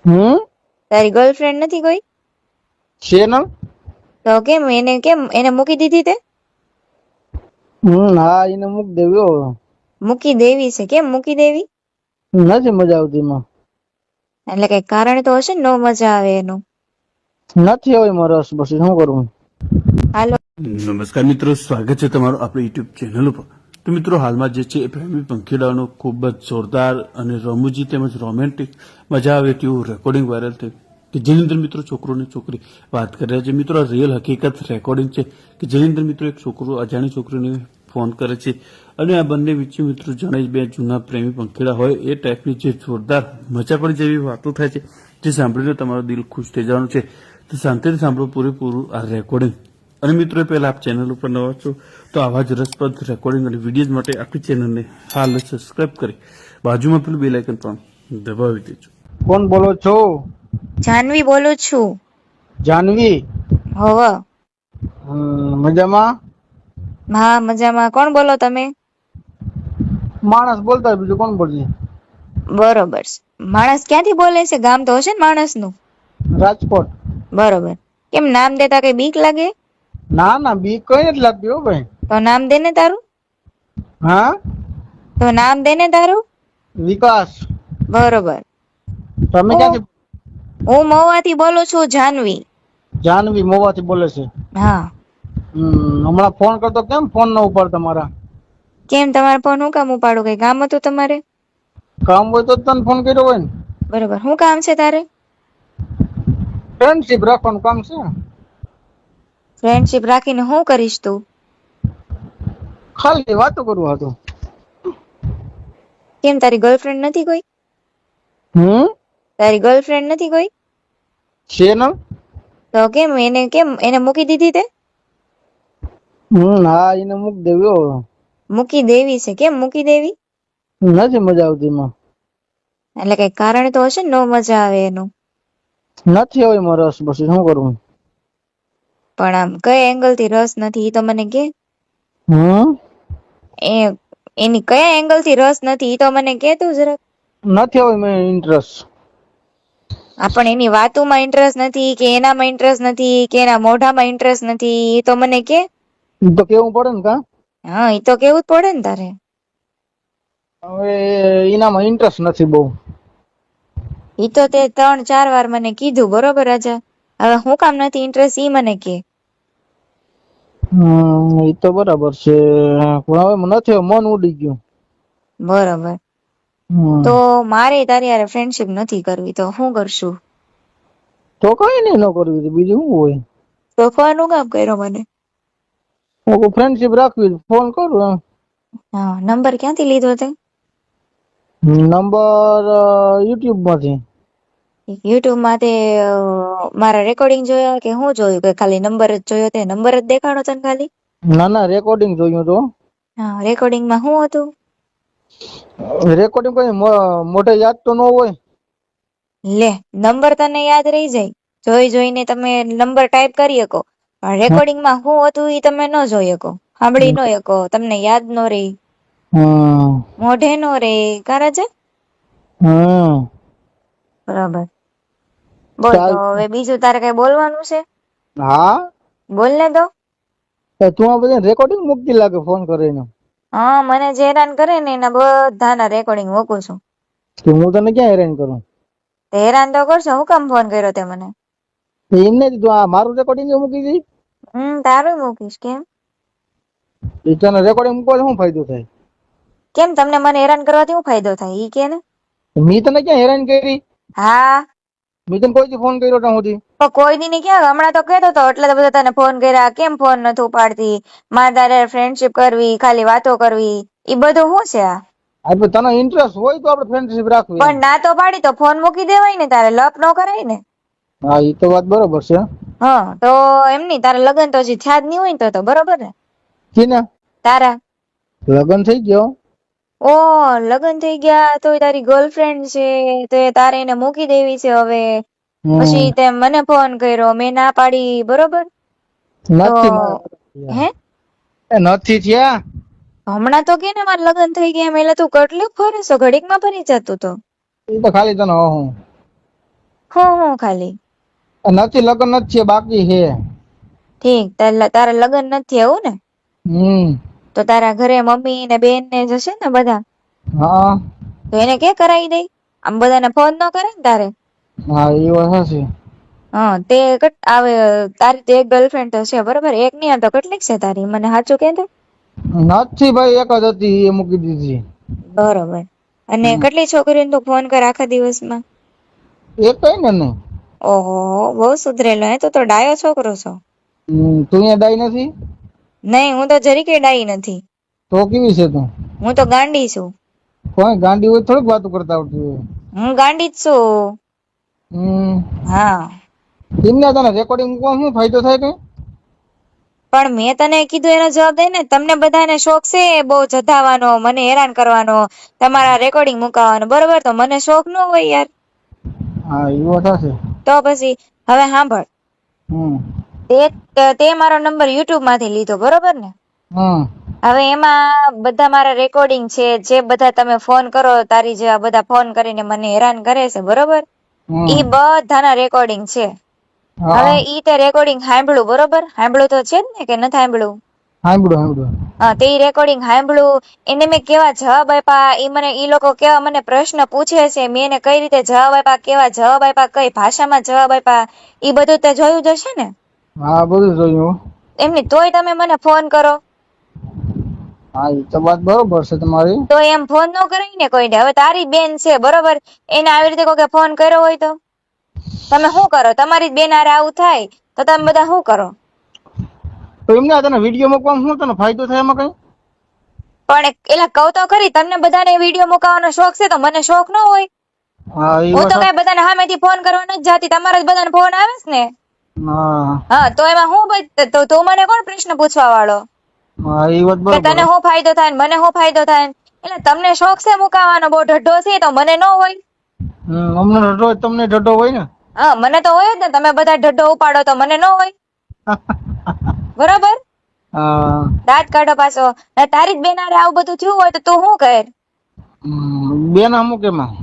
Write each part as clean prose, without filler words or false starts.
હમ તારી ગર્લફ્રેન્ડ નથી કોઈ? છે ને. તો કેમ એને મૂકી દીધી તે? હા એને મૂકી દેવી. મૂકી દેવી છે? કેમ મૂકી દેવી? નથી મજા આવતી એમાં. એટલે કઈ કારણ તો હશે ને, નો મજા આવે એનું. નથી હવે એમાં રસ, પછી શું કરવું. હાલો. નમસ્કાર મિત્રો, સ્વાગત છે તમારું આપણી યુટ્યુબ ચેનલ ઉપર. તો મિત્રો, હાલમાં જે છે એ પ્રેમી પંખીડાનો ખૂબ જ જોરદાર અને રમૂજી તેમજ રોમેન્ટિક મજા આવે તેવું રેકોર્ડિંગ વાયરલ થયું કે જેની અંદર મિત્રો છોકરો અને છોકરી વાત કરી રહ્યા છે. મિત્રો, આ રિયલ હકીકત રેકોર્ડિંગ છે કે જેની અંદર મિત્રો એક છોકરો અજાણી છોકરીને ફોન કરે છે અને આ બંને વચ્ચે મિત્રો જાણે બે જૂના પ્રેમી પંખીડા હોય એ ટાઈપની જે જોરદાર મજા પડી જેવી વાતો થાય છે, જે સાંભળીને તમારું દિલ ખુશ થઈ જવાનું છે. તો શાંતિથી સાંભળો પૂરેપૂરું આ રેકોર્ડિંગ. અને મિત્રો, પહેલા આપ ચેનલ ઉપર નવા છો તો આવા જ રસપ્રદ રેકોર્ડિંગ અને વિડીયોઝ માટે આપણી ચેનલને હાલ સબસ્ક્રાઇબ કરી બાજુમાં પેલું બેલ આઇકન પણ દબાવી દેજો. કોણ બોલો છો? જાનવી બોલું છું. જાનવી? હોવ. મજામાં? હા મજામાં. કોણ બોલો તમે? માણસ બોલતા બીજું કોણ બોલીએ? બરોબર છે. માણસ ક્યાંથી બોલે છે? ગામ તો હશે ને માણસનું? રાજકોટ. બરોબર. કેમ નામ દેતા કઈ બીક લાગે? ના ના, બીક કઈ નથી લાગતી હો ભાઈ. તો નામ દે ને તારું. હા, તો નામ દે ને તારું. વિકાસ. બરોબર. તમે ક્યાંથી? હું મહુવાથી બોલું છું, જાનવી. જાનવી મોવાથી બોલે છે. હા. હમણાં ફોન કરતો કેમ ફોન ન ઉપાડ તમારા? કેમ તમારા ફોન હું કામ ઉપાડું? કઈ કામ હતું તમારે? કામ હોય તો તને ફોન કર્યો હોય ને. બરોબર. શું કામ છે તારે? ફ્રેન્ડશીપ રાખવાનું કામ છે. ફ્રેન્ડશીપ રાખીને શું કરીશ તું? ખાલી વાતો કરવા હતું. કેમ તારી ગર્લફ્રેન્ડ નથી કોઈ? તારી ગર્લફ્રેન્ડ નથી કોઈ? છે ને. તો કેમ એને મૂકી દીધી તે? હા એને મૂકી દેવી. મૂકી દેવી છે? કેમ મૂકી દેવી? નથી મજા આવતી એમાં. એટલે કઈ કારણ તો હશે ને, નો મજા આવે એનું. નથી હવે એમાં રસ, પછી શું કરવું. પણ આમ કયા એંગલ થી રસ નથી એ તો મને કે. એની કયા એંગલ થી રસ નથી એ તો મને કે તું જરાક. નથી હવે મેં ઇન્ટરેસ્ટ. પણ એની વાતોમાં ઇન્ટરેસ્ટ નથી કે એનામાં ઇન્ટરેસ્ટ નથી કે એના મોઢામાં ઇન્ટરેસ્ટ નથી એ તો મને કે. તો કેવું પડે ને કા? હા એ તો કેવું જ પડે ને તારે. હવે એનામાં ઇન્ટરેસ્ટ નથી બહુ. એ તો તે 3-4 વાર મને કીધું, બરોબર રાજા. હવે હું કામ નથી ઇન્ટરેસ્ટ ઈ મને કે. એ તો બરાબર છે, પણ હવે નથી, મન ઉડી ગયું. બરોબર. તો મારે તારી યાર ફ્રેન્ડશિપ નથી કરવી, તો શું કરશું? તો કઈ નઈ, ન કરવી બીજું શું હોય. તો ફોન હું કામ કર્યો મને? હું ફ્રેન્ડશિપ રાખવી ફોન કરું. હા, નંબર ક્યાંથી લીધો તે? નંબર યુટ્યુબ માંથી. યુટ્યુબ માં તે મારા રેકોર્ડિંગ જોયા કે હું જોયું? કે ખાલી નંબર જ જોયો? તે નંબર જ દેખાડો તને ખાલી? ના ના, રેકોર્ડિંગ જોયું તો. હા, રેકોર્ડિંગ માં શું હતું? રેકોર્ડિંગ કોઈ મોઢે યાદ તો ન હોય. લે, નંબર તને યાદ રહી જાય? જોઈને તમે નંબર ટાઈપ કરી શકો, પણ રેકોર્ડિંગ માં શું હતું એ તમે ન જોઈ શકો, સાંભળી ન શકો, તમને યાદ ન રહી, મોઢે નો રે કારા છે. બરાબર. બોલ તો હવે બીજું તારે કઈ બોલવાનું છે? હા બોલ ને તો. તું આ બધા રેકોર્ડિંગ મૂકતી લાગે ફોન કરીને. હા, મને જે હેરાન કરે ને એના બધાના રેકોર્ડિંગ મૂકું છું. હું તને ક્યાં હેરાન કરું? હેરાન તો કરશો. હું કામ ફોન કર્યો તે મને? એમને તું આ મારું રેકોર્ડિંગ મૂકી દી. તારું મૂકીશ. કેમ? તને રેકોર્ડિંગ મૂકવા શું ફાયદો થાય? કેમ તમને મને હેરાન કરવાથી શું ફાયદો થાય ઈ કે ને? મેં તને ક્યાં હેરાન કરી? હા, મેં તને કોઈ ફોન કર્યો ત્યાં સુધી? કોઈ દી ની ક્યાં, હમણાં તો કહેતો હતો એટલે તો બધા તને ફોન કર્યા. કેમ ફોન નથી ઉપાડતી? મારે તારે ફ્રેન્ડશિપ કરવી, ખાલી વાતો કરવી, ઈ બધું શું છે આ? તને ઇન્ટરેસ્ટ હોય તો આપણે ફ્રેન્ડશિપ રાખવી. પણ ના તો પાડી તો ફોન મૂકી દેવાય ને, તારે લપ ન કરાય ને. હા, ઈ તો વાત બરોબર છે. હા, તો એમ નહીં, તારા લગ્ન તો હજી થયા જ નહીં હોય ને, તો બરોબર ને? કીના? તારા લગ્ન થઈ ગયો? ઓ, લગ્ન થઈ ગયા તો તારી ગર્લફ્રેન્ડ છે, તો તારે એને મૂકી દેવી છે હવે. પછી તે મને ફોન કર્યો, મેં ના પાડી, બરોબર? નથી હે? નથી થયા. હમણાં તો કે ને મારા લગ્ન થઈ ગયા, એટલે તું કેટલું ફરે છો? ઘડીકમાં ફરી જતું તો. એ તો ખાલી તને હું હું ખાલી નથી, લગ્ન નથી છે, બાકી છે. ઠીક, તારા લગ્ન નથી એવું ને? તો તારા ઘરે મમ્મી ને બેન ને જશે ને બધા? હા તો એને કે કરાવી દે? આમ બધાને ફોન ન કરે ને તારે? હા એ વાત હશે. હા, તે આવે તારી તો એક ગર્લફ્રેન્ડ તો છે બરોબર? એક નહીં તો કેટલીક છે તારી? મને સાચું કે દે. નથી ભાઈ, એક જ હતી, એ મૂકી દીધી. બરોબર. અને કેટલી છોકરીઓને તું ફોન કર આખા દિવસમાં? એક કઈ ને નહીં. ઓહો, બહુ સુધરેલો હે, તો ડાયો છોકરો છો. તું અહીંયા ડાઈ નથી? નહીં, હું તો જરીકે ડાઈ નથી. તો કેવી છે તું? હું તો ગાંડી છું. કોઈ ગાંડી હોય થોડીક વાતો કરતા આવડતી હોય. હું ગાંડી જ છું. હા, એમને તને રેકોર્ડિંગ મૂકવા શું ફાયદો થાય કઈ? પણ મેં તને કીધું એનો જવાબ દે ને. તમને બધાને શોખ છે બહુ જતાવાનો, મને હેરાન કરવાનો, તમારા રેકોર્ડિંગ મુકાવાનો, બરોબર? તો મને શોખ ન હોય યાર. હા એ વાત હશે. તો પછી હવે સાંભળ, તે મારો નંબર યુટ્યુબ માંથી લીધો બરોબર ને? હવે એમાં બધા મારા રેકોર્ડિંગ છે, જે બધા તમે ફોન કરો, તારી જેવા બધા ફોન કરીને મને હેરાન કરે છે બરોબર, ઈ બધાના રેકોર્ડિંગ છે. હવે ઈ તે રેકોર્ડિંગ સાંભળ્યું બરોબર? સાંભળ્યું તો છે જ ને કે નથી સાંભળ્યું? સાંભળ્યું. હા, તે રેકોર્ડિંગ સાંભળ્યું, એને મેં કેવા જવાબ આપ્યા, ઈ લોકો કેવા મને પ્રશ્ન પૂછે છે, મેં એને કઈ રીતે જવાબ આપ્યા, કેવા જવાબ આપ્યા, કઈ ભાષામાં જવાબ આપ્યા, ઈ બધું તે જોયું જ હશે ને? હા બધું જોયું. એમની તોય તમે મને ફોન કરો? હા એ તો વાત બરોબર છે તમારી. તો એમ ફોન ન કરાય ને કોઈને. હવે તારી બેન છે બરોબર, એને આવી રીતે કોઈ ફોન કર્યો હોય તો તમે શું કરો? તમારી બેન હારે આવું થાય તો તમે બધા શું કરો? તો એમને તને વિડીયો મૂકવામાં શું તને ફાયદો થાય એમાં કઈ? પણ એલા કહું તો ખરી, તમને બધાને વિડીયો મુકાવાનો શોખ છે તો મને શોખ ન હોય? હું તો કઈ બધાને સામેથી ફોન કરવા નથી જાતી, તમારા જ બધાને ફોન આવે છે ને? હા, તો એમાં હું તો મને કોણ પ્રશ્ન પૂછવા વાળો? કે તને શું ફાયદો થાય, મને શું ફાયદો થાય? એટલે તમને શોખ છે મુકાવાનો, બહુ ઢઢો છે, તો મને ન હોય. અમને ઢઢો, તમને ઢઢો હોય ને? હા, મને તો હોય જ ને. તમે બધા ઢઢો ઉપાડો તો મને ન હોય, બરોબર? દાંત કાઢો પાછો. તારી જ બેન હારે આવું બધું થયું હોય તો તું શું કહે? બેન હામું કેમાં?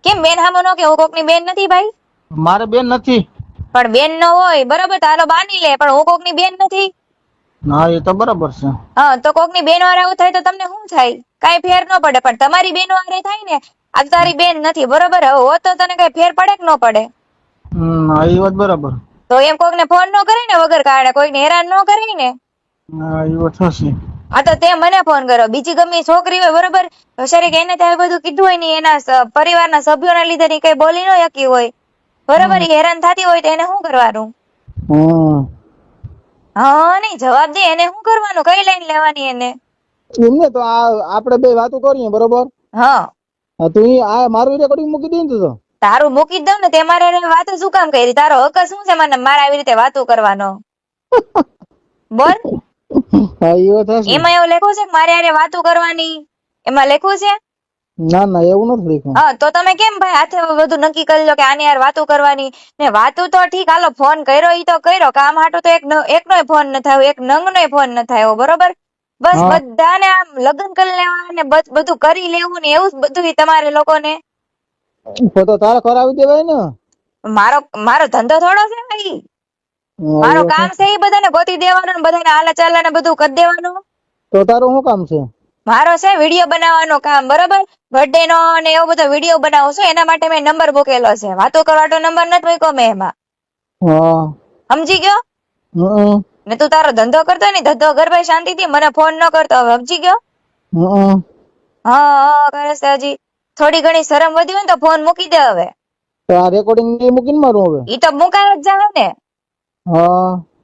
કેમ બેન હામો નો કે? હું કોકની બેન નથી ભાઈ. મારે બેન નથી. પણ બેન ન હોય બરોબર, તો હાલો બાની લે, પણ હું કોકની બેન નથી. હા એ તો બરાબર છે. હા, તો કોકની બેન હારે આવું થાય તો તમને શું થાય? કઈ ફેર ન પડે. પણ તમારી બેનો હારે થાય ને, આ તારી બેન નથી બરોબર, હવે હોત તો તને કઈ ફેર પડે કે ન પડે? હા એ વાત બરાબર. તો એમ કોકને ફોન ન કરે ને વગર કારણે, કોઈને હેરાન ન કરે ને. હા એ વાત હશે. હા, તો તે મને ફોન કર્યો. બીજી ગમે છોકરી હોય બરોબર, શરીર એને ત્યાં બધું કીધું હોય ને, એના પરિવારના સભ્યોના લીધે ની કઈ બોલી ન શકી હોય બરોબર, હેરાન થતી હોય તો એને શું કરવાનું? હા, નહીં જવાબ દે. એને શું કરવાનું? કઈ લાઈન લેવાની એને? એમને તો આપણે બે વાતો કરીએ બરોબર. હા, તું આ મારું રેકોર્ડિંગ મૂકી દે ને. તો તારું મૂકી દઉં ને. તે મારે વાતો શું કામ કરી? તારો હક શું છે મને મારે આવી રીતે વાતો કરવાનો? બોલ. એમાં એવું લખ્યું છે કે મારે હારે વાતો કરવાની? એમાં લખ્યું છે? ના ના એવું નથી લખ્યું. હા, તો તમે કેમ ભાઈ હાથે બધું નક્કી કરી લો કે આની યાર વાતો કરવાની ને? વાતું તો ઠીક, હાલો ફોન કર્યો ઈ તો કર્યો, કામ હાટું તો એકનોય ફોન ન થયો, એક નંગનોય ફોન ન થયો બરોબર. બસ બધાને આમ લગ્ન કરી લેવા ને બધું કરી લેવું ને એવું બધું તમારે લોકોને. તો તારે કરાવી દેવાય ને. મારો ધંધો થોડો છે ભાઈ. મારો કામ છે એ બધાને ગોતી દેવાનું ને બધાને હાલા ચાલા ને બધું કરી દેવાનું. તો તારું શું કામ છે? મારો છે વિડીયો બનાવવાનું કામ બરોબર. બર્થડે નો ને એવો બધો વિડીયો બનાવું છું, એના માટે મેં નંબર મૂકેલો છે. વાતો કરવાનો નંબર નથી મૂક્યો મેં એમાં. સમજી ગયો? ને તું તારો ધંધો કરતો ને, ધંધો ઘર ભાઈ શાંતિથી, મને ફોન ન કરતો. હવે સમજી ગયો? હા કરે છે. હજી થોડી ઘણી શરમ વધી હોય ને તો ફોન મૂકી દે હવે. તો આ રેકોર્ડિંગ મૂકીને મારું હવે? ઈ તો મુકાય જ જાય ને.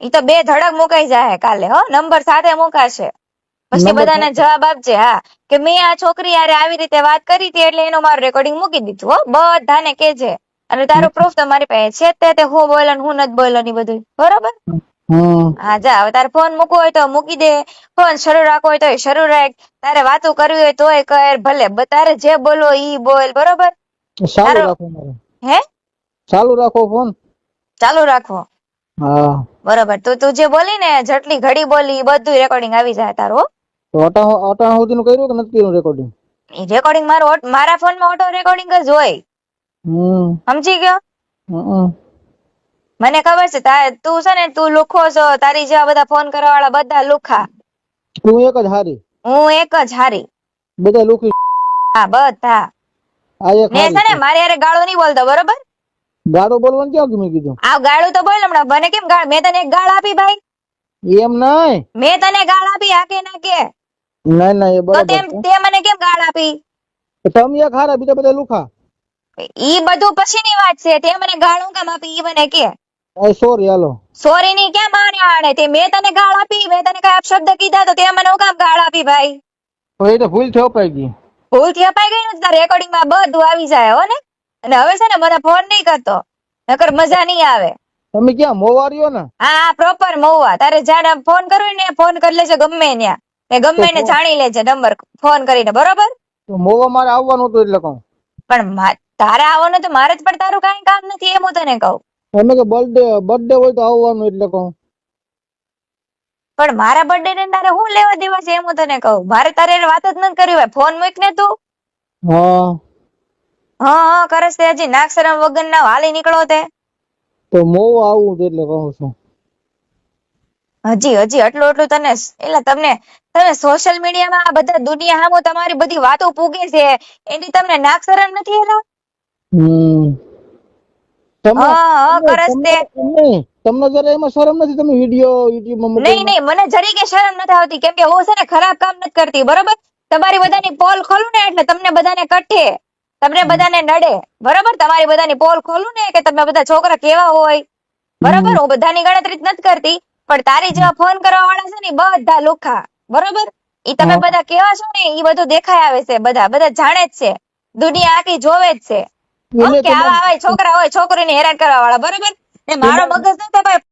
ઈ તો બે ધડક મુકાઈ જાય કાલે. હો, નંબર સાથે મુકાશે. પછી બધાને જવાબ આપજે. હા, કે મેં આ છોકરી યારે આવી રીતે વાત કરી હતી એટલે એનું મારું રેકોર્ડિંગ મૂકી દીધું. હો, બધાને કેજે. અને તારું પ્રૂફ તમારી પાસે છે તે હું બોલો ને હું નથી બોલો ની બધું બરોબર. હા, જા હવે તારે ફોન મૂકવો હોય તો મૂકી દે, ફોન શરૂ રાખવો હોય તો શરૂ રાખ, તારે વાતો કરવી હોય તોય કર, ભલે તારે જે બોલવો ઈ બોલ બરોબર. ચાલુ રાખો. હે, ચાલુ રાખો ફોન? ચાલુ રાખવો. હા બરોબર. તું જે બોલી ને જેટલી ઘડી બોલી બધું રેકોર્ડિંગ આવી જાય તારું. તો અટા સુધીનું કર્યું કે નથી કર્યું રેકોર્ડિંગ? રેકોર્ડિંગ મારા ફોનમાં ઓટો રેકોર્ડિંગ જ હોય. સમજી ગયો? હં. મને ખબર છે તું છે ને તું લુખો છો, તારી જેવા બધા ફોન કરવા વાળા બધા લુખા, તું એક જ હારી, હું એક જ હારી. બધા લુખી. હા બધા. આ એક ને છે ને હારી. મારી હારે ગાળો નહીં બોલતો, બરોબર? ગાળો બોલવાનું ક્યાં મેં કીધું? આ ગાળું તો બોલ હમણાં. મને કેમ ગાળ? મેં તને એક ગાળ આપી ભાઈ? એમ નહીં. મેં તને ગાળ આપી? આ કે ના કે? ના ના, એ તો બરાબર છે. તે મને કેમ ગાળ આપી? તમે એક હારા, બીજા બધા લુખા. ઈ બધું પછીની વાત છે. તે મને ગાળ હું કામ આપી ઈ મને કે. સોરી, હાલો. સોરી ની ક્યાં બાને આણે? તે મેં તને ગાળ આપી? મેં તને કઈ અપશબ્દ કીધા તો તે મને હું કામ ગાળ આપી ભાઈ? તો એ તો ભૂલ થી અપાઈ ગઈ. ભૂલથી અપાઈ ગઈ ને, તારા રેકોર્ડિંગ માં બધું આવી જાય હો ને. અને હવે છે ને મને ફોન નહીં કરતો, નકર મજા નહીં આવે. તમે ક્યાં મોવાર્યો ને? હા પ્રોપર મહુવા. તારે જ્યાં ફોન કરવું ને ફોન કરી લેજે ગમે ત્યાં, ને ગમે ને જાણી લેજે નંબર ફોન કરીને, બરોબર? તો મોવા મારે આવવાનું હતું એટલે કહું. પણ તારે આવવાનું તો મારે જ, પણ તારું કાંઈ કામ નથી એમ હું તને કહું. તમે કે બર્થડે હોય તો આવવાનું એટલે કહું. પણ મારા બર્થડે ને તારે શું લેવા દેવા છે એમ હું તને કહું. મારે તારે એને વાત જ નથી કરવી હોય. ફોન મૂક ને તું. હા, હા કરસ તે હજી નાક શરમ વગર ના હાલી નીકળો તે. તો મોવા આવવું હતું એટલે કહું છું. હજી આટલું તને એટલે તમે સોશિયલ મીડિયામાં આ બધા દુનિયા સામું તમારી બધી વાતો પૂગે છે, એની તમને નાક શરમ નથી એલા? હા કરસ તે. તમને જરા એમાં શરમ નથી? તમે વિડીયો યુટ્યુબ માં મૂકો. નહીં મને જરી કે શરમ નથી આવતી, કેમ કે હું છે ને ખરાબ કામ નથી કરતી, બરોબર? તમારી બધાની પોલ ખોલું ને એટલે તમને બધાને કઠે, તમને બધાને નડે, બરોબર? તમારી બધાની પોલ ખોલું ને કે તમે બધા છોકરા કેવા હોય, બરોબર? હું બધાની ગણતરી નથી કરતી, પણ તારી જેવા ફોન કરવા વાળા છે ને બધા લુખા, બરોબર? ઈ તમે બધા કેવા છો ને ઈ બધું દેખાય આવે છે, બધા જાણે જ છે, દુનિયા આખી જોવે જ છે કે આવા છોકરા હોય છોકરીને હેરાન કરવા વાળા, બરોબર? ને મારો મગજ નતો ભાઈ